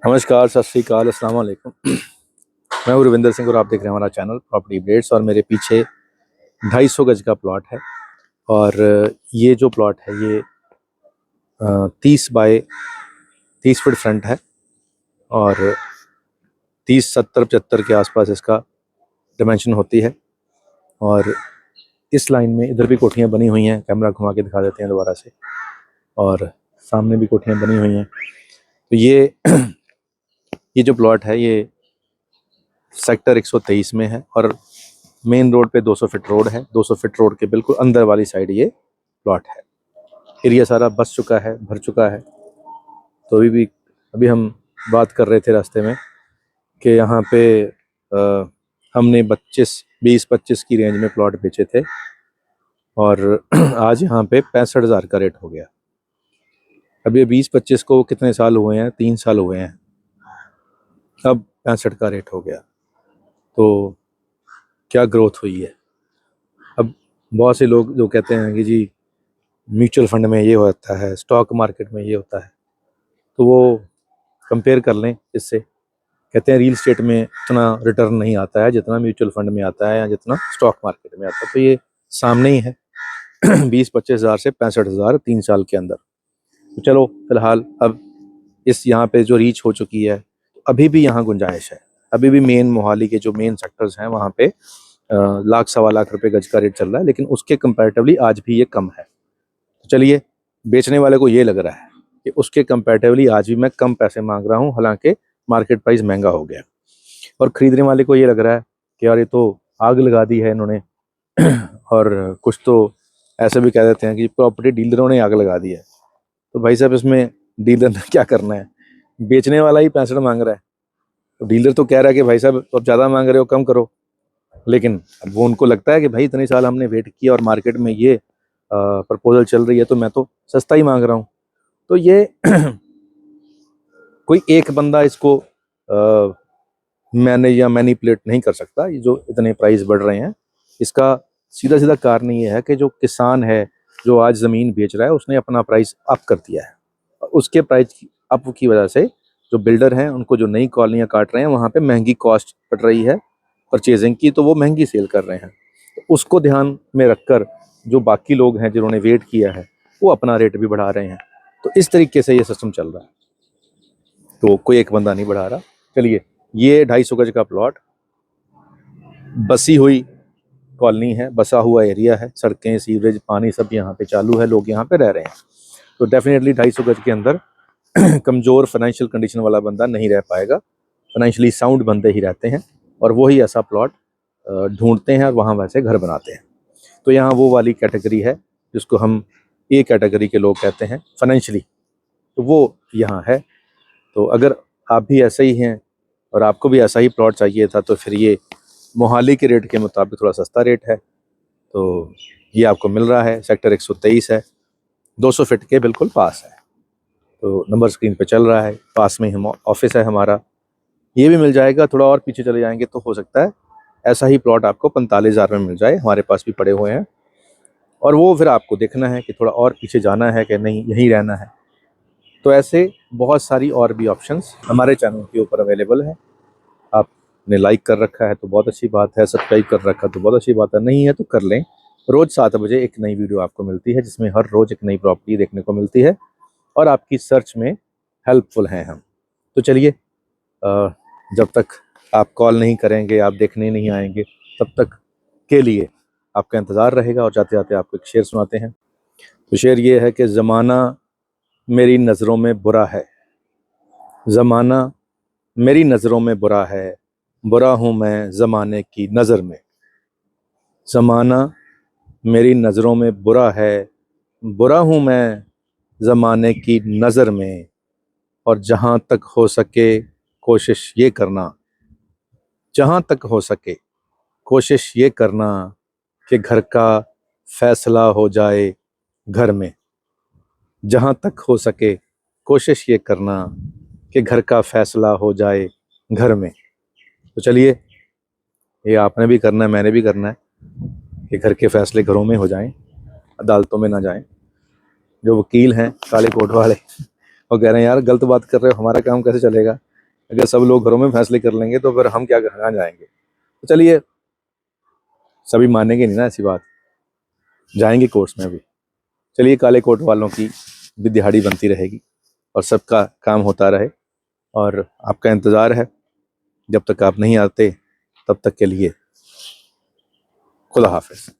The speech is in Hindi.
नमस्कार, सत श्री अकाल, अस्सलाम वालेकुम। मैं हूँ रविंदर सिंह और आप देख रहे हैं हमारा चैनल प्रॉपर्टी अपडेट्स। और मेरे पीछे 250 गज का प्लॉट है और ये जो प्लॉट है ये 30 बाय 30 फीट फ्रंट है और 30, 70, 75 के आसपास इसका डिमेंशन होती है। और इस लाइन में इधर भी कोठियाँ बनी हुई हैं, कैमरा घुमा के दिखा देते हैं दोबारा से, और सामने भी कोठियाँ बनी हुई हैं। तो ये जो प्लॉट है ये सेक्टर 123 में है और मेन रोड पे 200 फीट रोड है। 200 फीट रोड के बिल्कुल अंदर वाली साइड ये प्लॉट है। एरिया सारा बस चुका है, भर चुका है। तो अभी हम बात कर रहे थे रास्ते में कि यहाँ पे हमने 20-25 की रेंज में प्लॉट बेचे थे और आज यहाँ पे 65,000 का रेट हो गया। अब ये 20-25 को कितने साल हुए हैं? 3 साल हुए हैं। अब 65 का रेट हो गया। तो क्या ग्रोथ हुई है। अब बहुत से लोग जो कहते हैं कि जी म्यूचुअल फंड में ये होता है, स्टॉक मार्केट में ये होता है, तो वो कंपेयर कर लें इससे। कहते हैं रियल स्टेट में इतना रिटर्न नहीं आता है जितना म्यूचुअल फंड में आता है या जितना स्टॉक मार्केट में आता है। तो ये सामने ही है 20-25 हज़ार से 65,000 3 साल के अंदर। तो चलो फिलहाल अब इस यहाँ पे जो रीच हो चुकी है, अभी भी यहाँ गुंजाइश है। अभी भी मेन मोहाली के जो मेन सेक्टर्स हैं वहाँ पे लाख 1.25 लाख रुपए गज का रेट चल रहा है, लेकिन उसके कंपैरेटिवली आज भी ये कम है। तो चलिए, बेचने वाले को ये लग रहा है कि उसके कंपैरेटिवली आज भी मैं कम पैसे मांग रहा हूँ, हालांकि मार्केट प्राइस महंगा हो गया। और ख़रीदने वाले को ये लग रहा है कि यार ये तो आग लगा दी है इन्होंने और कुछ तो ऐसे भी कह देते हैं कि प्रॉपर्टी डीलरों ने आग लगा दी है। तो भाई साहब, इसमें डीलर ने क्या करना है? बेचने वाला ही 65 मांग रहा है, तो डीलर तो कह रहा है कि भाई साहब अब ज़्यादा मांग रहे हो, कम करो। लेकिन अब वो उनको लगता है कि भाई इतने साल हमने वेट किया और मार्केट में ये प्रपोजल चल रही है तो मैं तो सस्ता ही मांग रहा हूँ। तो ये कोई एक बंदा इसको मैनेज या मैनिपुलेट नहीं कर सकता। ये जो इतने प्राइस बढ़ रहे हैं, इसका सीधा सीधा कारण ये है कि जो किसान है जो आज ज़मीन बेच रहा है उसने अपना प्राइस अप कर दिया है। और उसके प्राइस अप की वजह से जो बिल्डर हैं उनको जो नई कॉलोनियाँ काट रहे हैं वहाँ पे महंगी कॉस्ट पड़ रही है परचेजिंग की, तो वो महंगी सेल कर रहे हैं। तो उसको ध्यान में रखकर जो बाकी लोग हैं जिन्होंने वेट किया है वो अपना रेट भी बढ़ा रहे हैं। तो इस तरीके से ये सिस्टम चल रहा है, तो कोई एक बंदा नहीं बढ़ा रहा। चलिए, ये 250 गज का प्लॉट बसी हुई कॉलोनी है, बसा हुआ एरिया है, सड़कें, सीवरेज, पानी सब यहाँ पे चालू है, लोग यहाँ पे रह रहे हैं। तो डेफिनेटली 250 गज के अंदर कमज़ोर फाइनेंशियल कंडीशन वाला बंदा नहीं रह पाएगा। फाइनेंशियली साउंड बंदे ही रहते हैं और वही ऐसा प्लॉट ढूंढते हैं और वहाँ वैसे घर बनाते हैं। तो यहाँ वो वाली कैटेगरी है जिसको हम ए कैटेगरी के लोग कहते हैं फाइनेंशियली, तो वो यहाँ है। तो अगर आप भी ऐसे ही हैं और आपको भी ऐसा ही प्लॉट चाहिए था तो फिर ये मोहाली के रेट के मुताबिक थोड़ा सस्ता रेट है। तो ये आपको मिल रहा है, सेक्टर 123 है, 200 फीट के बिल्कुल पास है। तो नंबर स्क्रीन पे चल रहा है, पास में हम ऑफिस है हमारा। ये भी मिल जाएगा। थोड़ा और पीछे चले जाएंगे तो हो सकता है ऐसा ही प्लॉट आपको 45,000 में मिल जाए, हमारे पास भी पड़े हुए हैं। और वो फिर आपको देखना है कि थोड़ा और पीछे जाना है कि नहीं, यहीं रहना है। तो ऐसे बहुत सारी और भी ऑप्शंस हमारे चैनल के ऊपर अवेलेबल है। आपने लाइक कर रखा है तो बहुत अच्छी बात है, सब्सक्राइब कर रखा तो बहुत अच्छी बात है, नहीं है तो कर लें। रोज़ 7 बजे एक नई वीडियो आपको मिलती है जिसमें हर रोज़ एक नई प्रॉपर्टी देखने को मिलती है और आपकी सर्च में हेल्पफुल हैं हम। तो चलिए, जब तक आप कॉल नहीं करेंगे, आप देखने नहीं आएंगे, तब तक के लिए आपका इंतज़ार रहेगा। और जाते जाते आपको एक शेर सुनाते हैं। तो शेर ये है कि ज़माना मेरी नज़रों में बुरा है, ज़माना मेरी नज़रों में बुरा है, बुरा हूँ मैं ज़माने की नज़र में। ज़माना मेरी नज़रों में बुरा है, बुरा हूँ मैं ज़माने की नज़र में। और जहाँ तक हो सके कोशिश ये करना, जहाँ तक हो सके कोशिश ये करना कि घर का फैसला हो जाए घर में। जहाँ तक हो सके कोशिश ये करना कि घर का फैसला हो जाए घर में। तो चलिए, ये आपने भी करना है, मैंने भी करना है कि घर के फैसले घरों में हो जाएं, अदालतों में ना जाएं। जो वकील हैं काले कोट वाले वो कह रहे हैं यार गलत बात कर रहे हो, हमारा काम कैसे चलेगा। अगर सब लोग घरों में फैसले कर लेंगे तो फिर हम क्या कहाँ जाएंगे। तो चलिए, सभी मानेंगे नहीं ना ऐसी बात, जाएंगे कोर्ट्स में भी। चलिए, काले कोट वालों की भी दिहाड़ी बनती रहेगी और सबका काम होता रहे। और आपका इंतज़ार है, जब तक आप नहीं आते तब तक के लिए खुदा हाफिज।